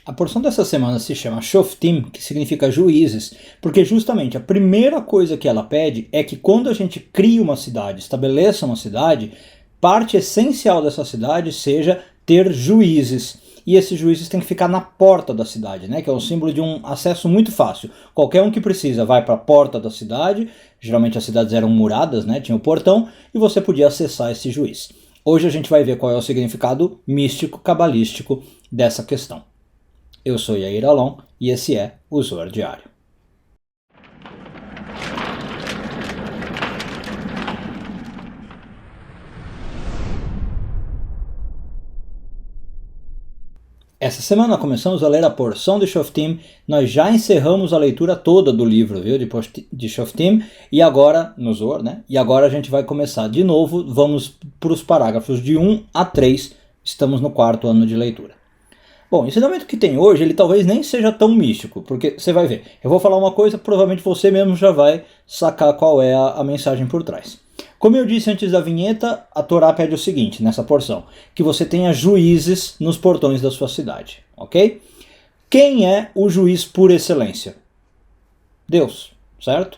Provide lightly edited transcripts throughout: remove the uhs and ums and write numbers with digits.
A porção dessa semana se chama Shoftim, que significa juízes, porque justamente a primeira coisa que ela pede é que quando a gente cria uma cidade, estabeleça uma cidade, parte essencial dessa cidade seja ter juízes. E esses juízes têm que ficar na porta da cidade, né? Que é um símbolo de um acesso muito fácil. Qualquer um que precisa vai para a porta da cidade, geralmente as cidades eram muradas, né? Tinha o portão, e você podia acessar esse juiz. Hoje a gente vai ver qual é o significado místico, cabalístico dessa questão. Eu sou Yair Alon e esse é o Zohar Diário. Essa semana começamos a ler a porção de Shoftim, nós já encerramos a leitura toda do livro, viu, de Shoftim, e agora, no Zohar, né? E agora a gente vai começar de novo, vamos para os parágrafos de 1 a 3, estamos no 4º ano de leitura. Bom, o ensinamento que tem hoje, ele talvez nem seja tão místico, porque você vai ver, eu vou falar uma coisa, provavelmente você mesmo já vai sacar qual é a mensagem por trás. Como eu disse antes da vinheta, a Torá pede o seguinte, nessa porção, que você tenha juízes nos portões da sua cidade, ok? Quem é o juiz por excelência? Deus, certo?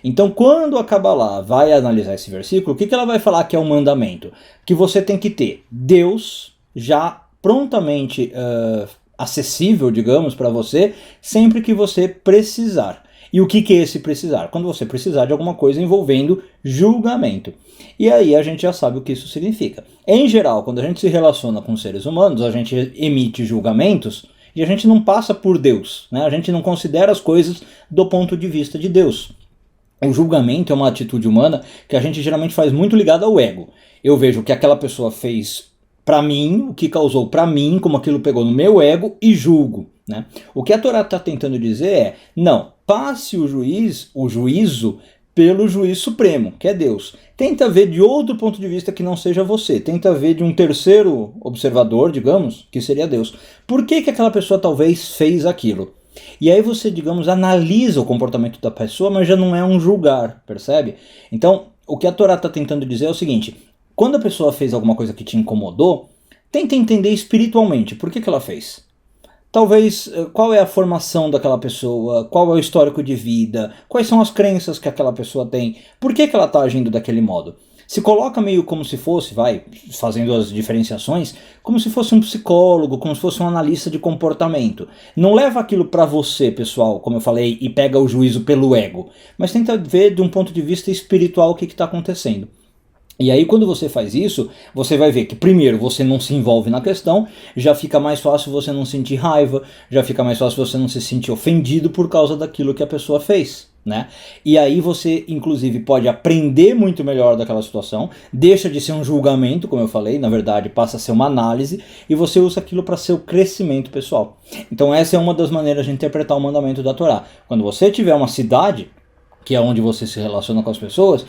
Então, quando a Kabbalah vai analisar esse versículo, o que ela vai falar que é um mandamento? Que você tem que ter Deus já prontamente acessível, digamos, para você, sempre que você precisar. E o que é esse precisar? Quando você precisar de alguma coisa envolvendo julgamento. E aí a gente já sabe o que isso significa. Em geral, quando a gente se relaciona com seres humanos, a gente emite julgamentos e a gente não passa por Deus, né? A gente não considera as coisas do ponto de vista de Deus. O julgamento é uma atitude humana que a gente geralmente faz muito ligada ao ego. Eu vejo o que aquela pessoa fez para mim, o que causou para mim, como aquilo pegou no meu ego e julgo, né? O que a Torá está tentando dizer é, não, passe o juízo pelo juiz supremo, que é Deus. Tenta ver de outro ponto de vista que não seja você. Tenta ver de um terceiro observador, digamos, que seria Deus. Por que aquela pessoa talvez fez aquilo? E aí você, digamos, analisa o comportamento da pessoa, mas já não é um julgar, percebe? Então, o que a Torá está tentando dizer é o seguinte, quando a pessoa fez alguma coisa que te incomodou, tenta entender espiritualmente por que ela fez. Talvez, qual é a formação daquela pessoa, qual é o histórico de vida, quais são as crenças que aquela pessoa tem, por que ela está agindo daquele modo. Se coloca meio como se fosse, fazendo as diferenciações, como se fosse um psicólogo, como se fosse um analista de comportamento. Não leva aquilo para você, pessoal, como eu falei, e pega o juízo pelo ego, mas tenta ver de um ponto de vista espiritual o que está acontecendo. E aí quando você faz isso, você vai ver que primeiro você não se envolve na questão, já fica mais fácil você não sentir raiva, já fica mais fácil você não se sentir ofendido por causa daquilo que a pessoa fez, né? E aí você inclusive pode aprender muito melhor daquela situação, deixa de ser um julgamento, como eu falei, na verdade passa a ser uma análise, e você usa aquilo para seu crescimento pessoal. Então essa é uma das maneiras de interpretar o mandamento da Torá. Quando você tiver uma cidade, que é onde você se relaciona com as pessoas,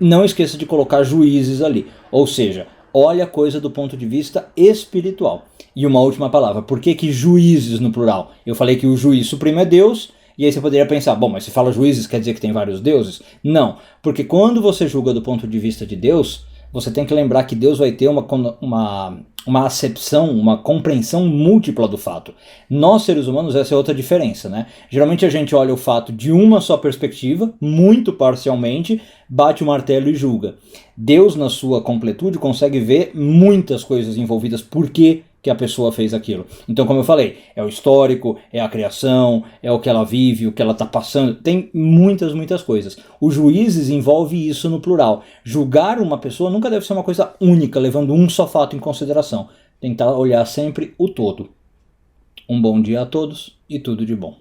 não esqueça de colocar juízes ali, ou seja, olha a coisa do ponto de vista espiritual. E uma última palavra, por que juízes no plural? Eu falei que o juiz supremo é Deus, e aí você poderia pensar, bom, mas se fala juízes quer dizer que tem vários deuses? Não, porque quando você julga do ponto de vista de Deus, você tem que lembrar que Deus vai ter uma acepção, uma compreensão múltipla do fato. Nós, seres humanos, essa é outra diferença, né? Geralmente a gente olha o fato de uma só perspectiva, muito parcialmente, bate o martelo e julga. Deus, na sua completude, consegue ver muitas coisas envolvidas, por que a pessoa fez aquilo. Então, como eu falei, é o histórico, é a criação, é o que ela vive, o que ela está passando, tem muitas coisas. Os juízes envolve isso no plural. Julgar uma pessoa nunca deve ser uma coisa única, levando um só fato em consideração. Tentar olhar sempre o todo. Um bom dia a todos e tudo de bom.